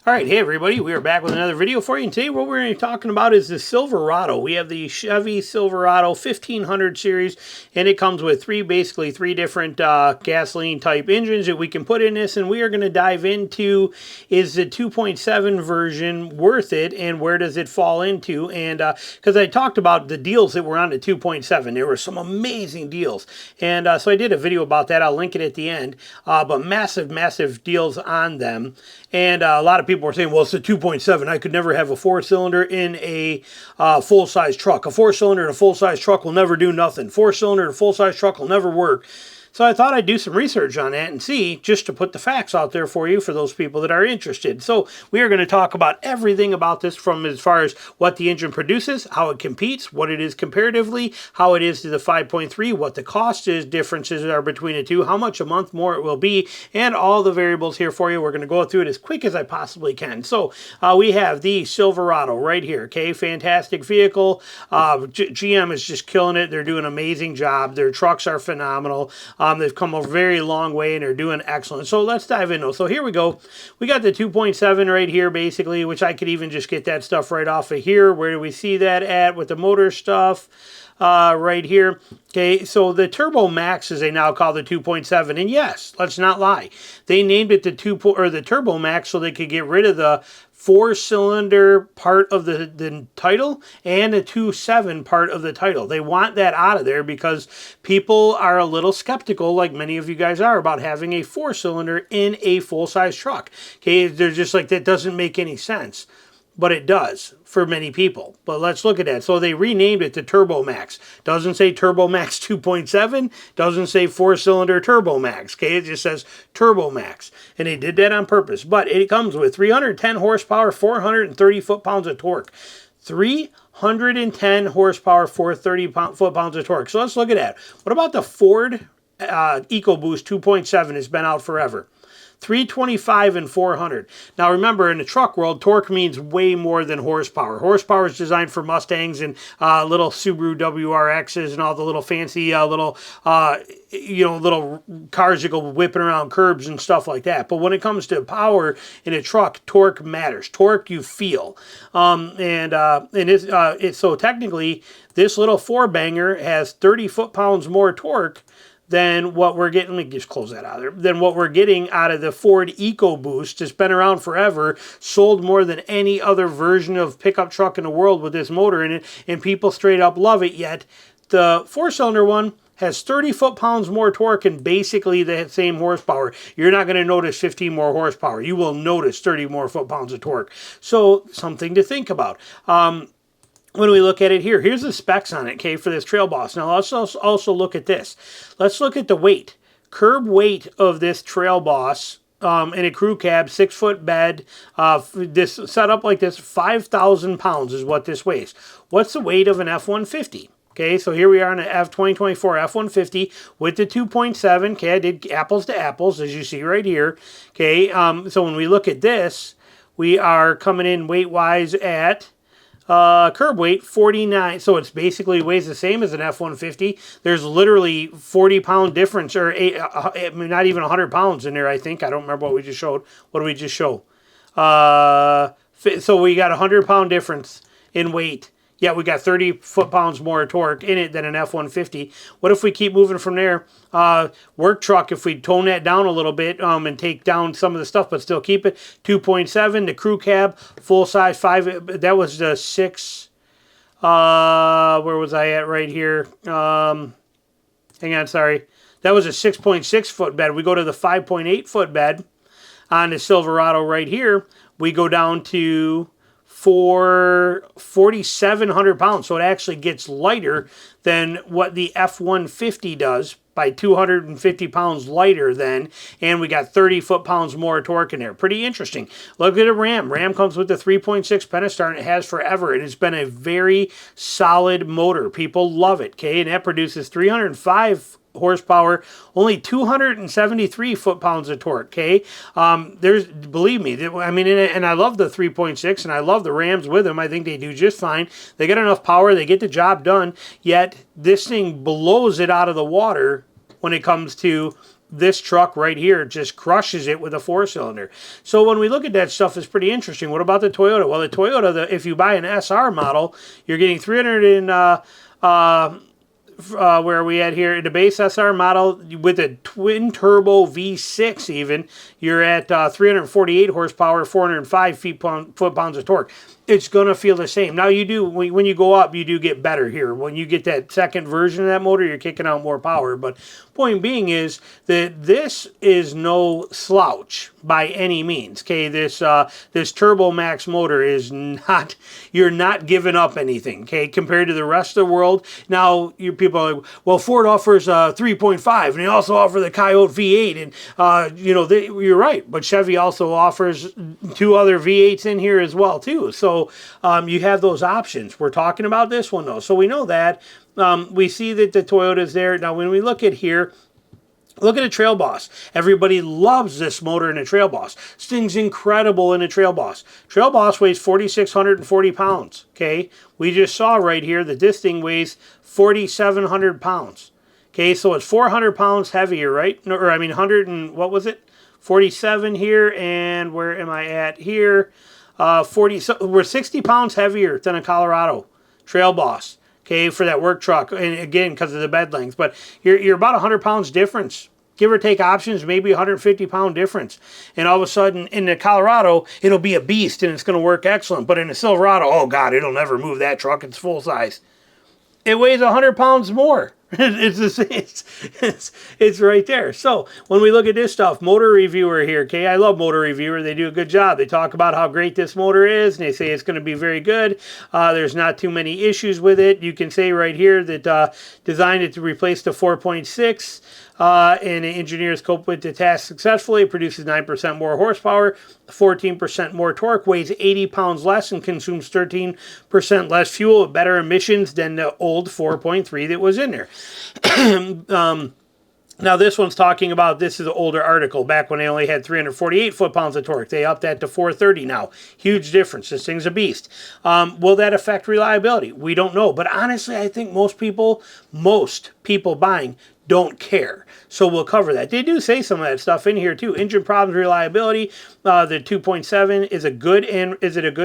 All right, hey everybody, we are back with another video for you, and today what we're going to be talking about is the Silverado. We have the Chevy Silverado 1500 series, and it comes with basically three different gasoline type engines that we can put in this, and we are going to dive into, is the 2.7 version worth it, and where does it fall into? And because I talked about the deals that were on the 2.7, there were some amazing deals, and so I did a video about that. I'll link it at the end, but massive deals on them. And a lot of people were saying, well, it's a 2.7. I could never have a four-cylinder in a full-size truck. A four-cylinder in a full-size truck will never do nothing. Four-cylinder in a full-size truck will never work. So I thought I'd do some research on that and see, just to put the facts out there for you, for those people that are interested. So we are going to talk about everything about this, from as far as what the engine produces, how it competes, what it is comparatively, how it is to the 5.3, what the cost is, differences are between the two, how much a month more it will be, and all the variables here for you. We're going to go through it as quick as I possibly can. So we have the Silverado right here, okay? Fantastic vehicle. GM is just killing it. They're doing an amazing job. Their trucks are phenomenal. They've come a very long way, and they're doing excellent. So let's dive in. So here we go. We got the 2.7 right here, basically, which I could even just get that stuff right off of here. Where do we see that at with the motor stuff? Right here. Okay, so the Turbo Max, as they now call the 2.7, and yes, let's not lie, they named it the Turbo Max so they could get rid of the four-cylinder part of the title and the 2.7 part of the title. They want that out of there because people are a little skeptical, like many of you guys are, about having a four-cylinder in a full-size truck. Okay, they're just like, that doesn't make any sense. But it does for many people. But let's look at that. So they renamed it to Turbo Max. Doesn't say Turbo Max 2.7. Doesn't say four-cylinder Turbo Max. Okay, it just says Turbo Max. And they did that on purpose. But it comes with 310 horsepower, 430 foot-pounds of torque. 310 horsepower, 430 foot-pounds of torque. So let's look at that. What about the Ford EcoBoost 2.7? It's been out forever. 325 and 400. Now remember, in the truck world, torque means way more than horsepower. Horsepower is designed for Mustangs and little Subaru WRXs and all the little fancy little cars that go whipping around curbs and stuff like that. But when it comes to power in a truck, torque matters. Torque you feel. So technically, this little four-banger has 30 foot-pounds more torque than what we're getting. Let me just close that out of there. Than what we're getting out of the Ford EcoBoost. It's been around forever, sold more than any other version of pickup truck in the world with this motor in it, and people straight up love it. Yet the four-cylinder one has 30 foot-pounds more torque and basically the same horsepower. You're not going to notice 15 more horsepower. You will notice 30 more foot-pounds of torque. So something to think about. When we look at it here, here's the specs on it, okay, for this Trail Boss. Now, let's also look at this. Let's look at the weight. Curb weight of this Trail Boss in a crew cab, 6-foot bed, this set up like this, 5,000 pounds is what this weighs. What's the weight of an F-150? Okay, so here we are in an F-2024 F-150 with the 2.7. Okay, I did apples to apples, as you see right here. Okay, so when we look at this, we are coming in weight-wise at curb weight 49, so it's basically weighs the same as an F-150. There's literally 40-pound difference, or not even 100 pounds in there, I think. I don't remember what we just showed. What did we just show? So we got a 100-pound difference in weight. Yeah, we got 30 foot-pounds more torque in it than an F-150. What if we keep moving from there? Work truck, if we tone that down a little bit and take down some of the stuff, but still keep it, 2.7. The crew cab, full-size 5. That was the 6. Where was I at right here? Hang on, sorry. That was a 6.6 foot bed. We go to the 5.8 foot bed on the Silverado right here. We go down to 4,700 pounds. So it actually gets lighter than what the F-150 does, by 250 pounds lighter then, and we got 30 foot-pounds more torque in there. Pretty interesting. Look at a Ram. Ram comes with the 3.6 Pentastar, and it has forever, and it's been a very solid motor. People love it, okay, and that produces 305 horsepower, only 273 foot-pounds of torque, okay? Believe me, I mean, and I love the 3.6, and I love the Rams with them. I think they do just fine. They get enough power, they get the job done, yet this thing blows it out of the water when it comes to this truck right here just crushes it with a 4-cylinder. So when we look at that stuff, it's pretty interesting. What about the Toyota? Well, the Toyota, if you buy an SR model, you're getting 300 and where are we at here? In the base SR model with a twin turbo V6 even, you're at 348 horsepower, 405 foot-pounds of torque. It's going to feel the same. Now you do, when you go up, you do get better here. When you get that second version of that motor, you're kicking out more power. But point being is that this is no slouch by any means. Okay, this Turbo Max motor is not, you're not giving up anything, okay, compared to the rest of the world. Now, you people are like, well, Ford offers 3.5, and they also offer the Coyote V8, and you know, you're right, but Chevy also offers 2 other V8s in here as well, too. So you have those options. We're talking about this one, though, so we know that. We see that the Toyota's there. Now, when we look at here, look at a Trail Boss. Everybody loves this motor in a Trail Boss. This thing's incredible in a Trail Boss. Trail Boss weighs 4,640 pounds, okay? We just saw right here that this thing weighs 4,700 pounds. Okay, so it's 400 pounds heavier, right? No, or I mean 100 and, what was it? 47 here, and where am I at here? 40, so we're 60 pounds heavier than a Colorado Trail Boss. Okay, for that work truck, and again, because of the bed length. But you're about 100 pounds difference. Give or take options, maybe 150-pound difference. And all of a sudden, in the Colorado, it'll be a beast, and it's going to work excellent. But in the Silverado, oh, God, it'll never move that truck. It's full size. It weighs 100 pounds more. It's right there. So when we look at this stuff, Motor Reviewer here, okay, I love Motor Reviewer. They do a good job. They talk about how great this motor is, and they say it's going to be very good. There's not too many issues with it. You can say right here that designed it to replace the 4.6, and the engineers cope with the task successfully. It produces 9% more horsepower, 14% more torque, weighs 80 pounds less, and consumes 13% less fuel with better emissions than the old 4.3 that was in there. Now this one's talking about, this is an older article, back when they only had 348 foot-pounds of torque. They upped that to 430 now. Huge difference. This thing's a beast. Will that affect reliability? We don't know. But honestly, I think most people buying don't care. So we'll cover that. They do say some of that stuff in here too. Engine problems, reliability. The 2.7 is a good and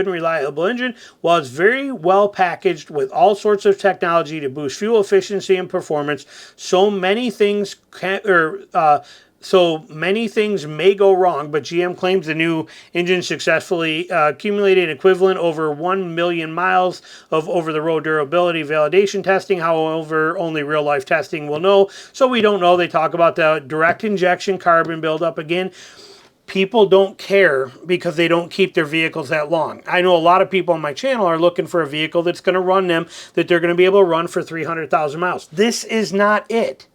reliable engine? Well, it's very well packaged with all sorts of technology to boost fuel efficiency and performance. So many things may go wrong, but GM claims the new engine successfully accumulated equivalent over 1 million miles of over-the-road durability validation testing. However, only real-life testing will know. So we don't know. They talk about the direct injection carbon buildup again. People don't care because they don't keep their vehicles that long. I know a lot of people on my channel are looking for a vehicle that's going to run them, that they're going to be able to run for 300,000 miles. This is not it.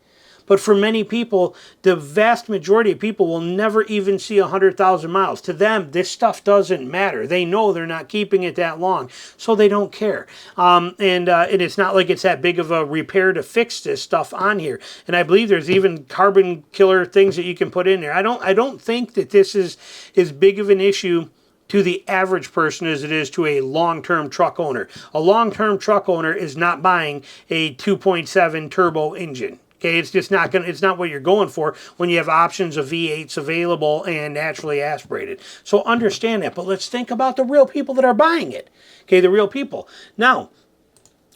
But for many people, the vast majority of people will never even see 100,000 miles. To them, this stuff doesn't matter. They know they're not keeping it that long, so they don't care. And it's not like it's that big of a repair to fix this stuff on here. And I believe there's even carbon killer things that you can put in there. I don't think that this is as big of an issue to the average person as it is to a long-term truck owner. A long-term truck owner is not buying a 2.7 turbo engine. Okay, it's just not gonna. It's not what you're going for when you have options of V8s available and naturally aspirated. So understand that. But let's think about the real people that are buying it. Okay, the real people. Now,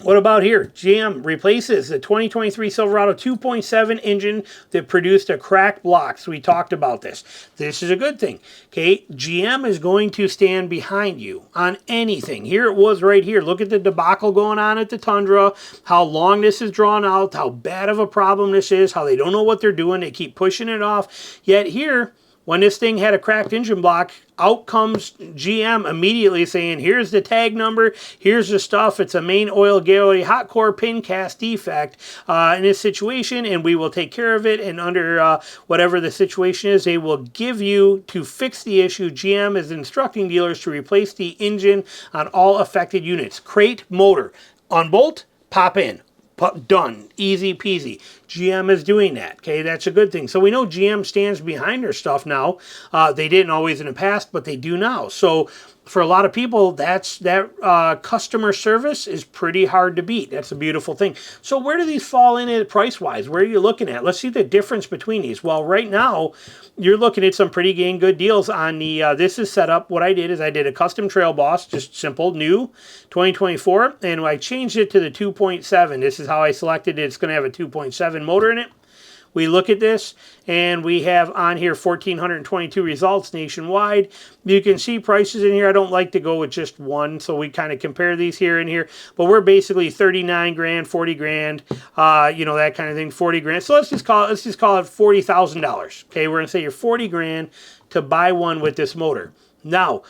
what about here? GM replaces the 2023 Silverado 2.7 engine that produced a cracked block. So we talked about this. This is a good thing. Okay, GM is going to stand behind you on anything. Here it was right here. Look at the debacle going on at the Tundra, how long this is drawn out, how bad of a problem this is, how they don't know what they're doing. They keep pushing it off. Yet here, when this thing had a cracked engine block, out comes GM immediately saying, here's the tag number, here's the stuff, it's a main oil gallery hot core pin cast defect in this situation, and we will take care of it, and under whatever the situation is, they will give you, to fix the issue, GM is instructing dealers to replace the engine on all affected units. Crate motor, unbolt, pop in. Done. Easy peasy. GM is doing that. Okay, that's a good thing. So we know GM stands behind their stuff now. They didn't always in the past, but they do now. So for a lot of people, that customer service is pretty hard to beat. That's a beautiful thing. So where do these fall in at price-wise? Where are you looking at? Let's see the difference between these. Well, right now, you're looking at some pretty dang good deals on the, this is set up. What I did is I did a custom Trail Boss, just simple, new, 2024, and I changed it to the 2.7. This is how I selected it. It's going to have a 2.7 motor in it. We look at this, and we have on here 1,422 results nationwide. You can see prices in here. I don't like to go with just one, so we kind of compare these here and here. But we're basically 39 grand, 40 grand, you know, that kind of thing, 40 grand. So let's just call it $40,000. Okay, we're gonna say you're 40 grand to buy one with this motor. Now,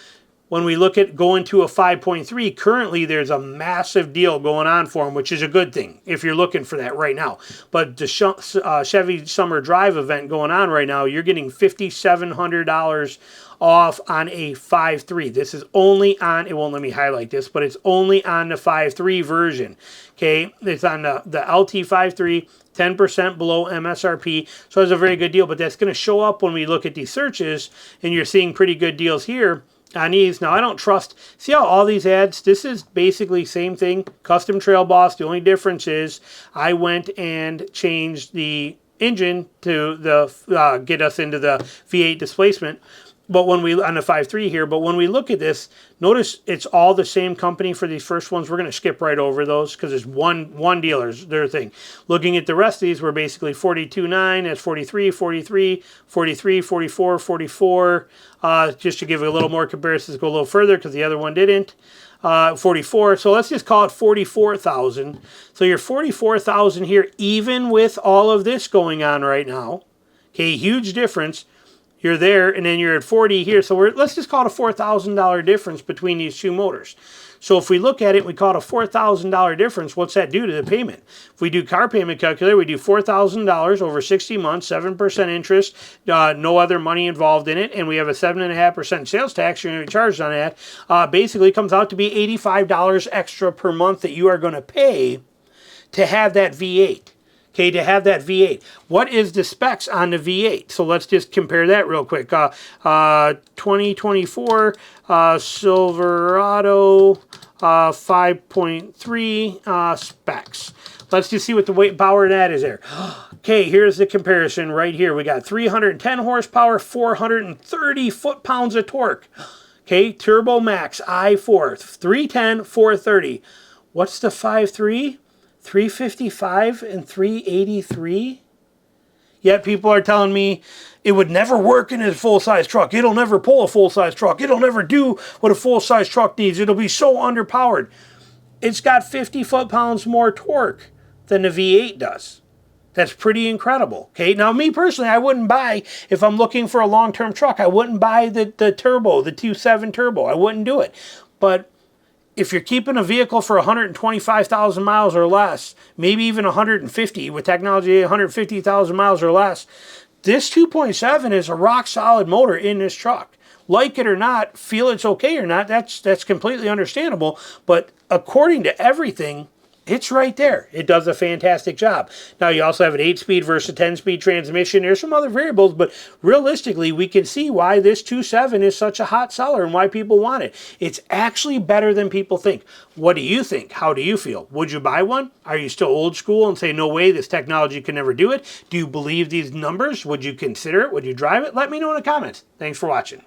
when we look at going to a 5.3, currently there's a massive deal going on for them, which is a good thing if you're looking for that right now. But the Chevy Summer Drive event going on right now, you're getting $5,700 off on a 5.3. This is only on, it won't let me highlight this, but it's only on the 5.3 version. Okay, it's on the LT 5.3. 10% below MSRP, so it's a very good deal. But that's going to show up when we look at these searches, and you're seeing pretty good deals here on these. Now, I don't trust, see how all these ads, this is basically same thing, custom Trail Boss. The only difference is I went and changed the engine to the get us into the V8 displacement. But when we, on the 5.3 here, but when we look at this, notice it's all the same company for these first ones. We're going to skip right over those because it's one dealer's their thing. Looking at the rest of these, we're basically 42.9, that's 43, 43, 43, 44, 44. Just to give a little more comparisons, go a little further because the other one didn't. 44, so let's just call it 44,000. So you're 44,000 here, even with all of this going on right now. Okay, huge difference. You're there, and then you're at 40 here. So let's just call it a $4,000 difference between these two motors. So if we look at it, we call it a $4,000 difference. What's that do to the payment? If we do car payment calculator, we do $4,000 over 60 months, 7% interest, no other money involved in it, and we have a 7.5% sales tax you're going to be charged on that. Basically, it comes out to be $85 extra per month that you are going to pay to have that V8. Okay, to have that V8. What is the specs on the V8? So let's just compare that real quick. 2024 Silverado 5.3 specs. Let's just see what the weight power that is there. Okay, here's the comparison right here. We got 310 horsepower, 430 foot-pounds of torque. Okay, Turbo Max i4, 310, 430. What's the 5.3? 355 and 383? Yet people are telling me it would never work in a full-size truck. It'll never pull a full-size truck. It'll never do what a full-size truck needs. It'll be so underpowered. It's got 50 foot-pounds more torque than the V8 does. That's pretty incredible. Okay, now me personally, I wouldn't buy, if I'm looking for a long-term truck, I wouldn't buy the turbo, the 2.7 turbo. I wouldn't do it. But if you're keeping a vehicle for 125,000 miles or less, maybe even 150 with technology, 150,000 miles or less, this 2.7 is a rock solid motor in this truck. Like it or not, feel it's okay or not, that's completely understandable. But according to everything, it's right there. It does a fantastic job. Now, you also have an 8-speed versus a 10-speed transmission. There's some other variables, but realistically, we can see why this 2.7 is such a hot seller and why people want it. It's actually better than people think. What do you think? How do you feel? Would you buy one? Are you still old school and say, no way, this technology can never do it? Do you believe these numbers? Would you consider it? Would you drive it? Let me know in the comments. Thanks for watching.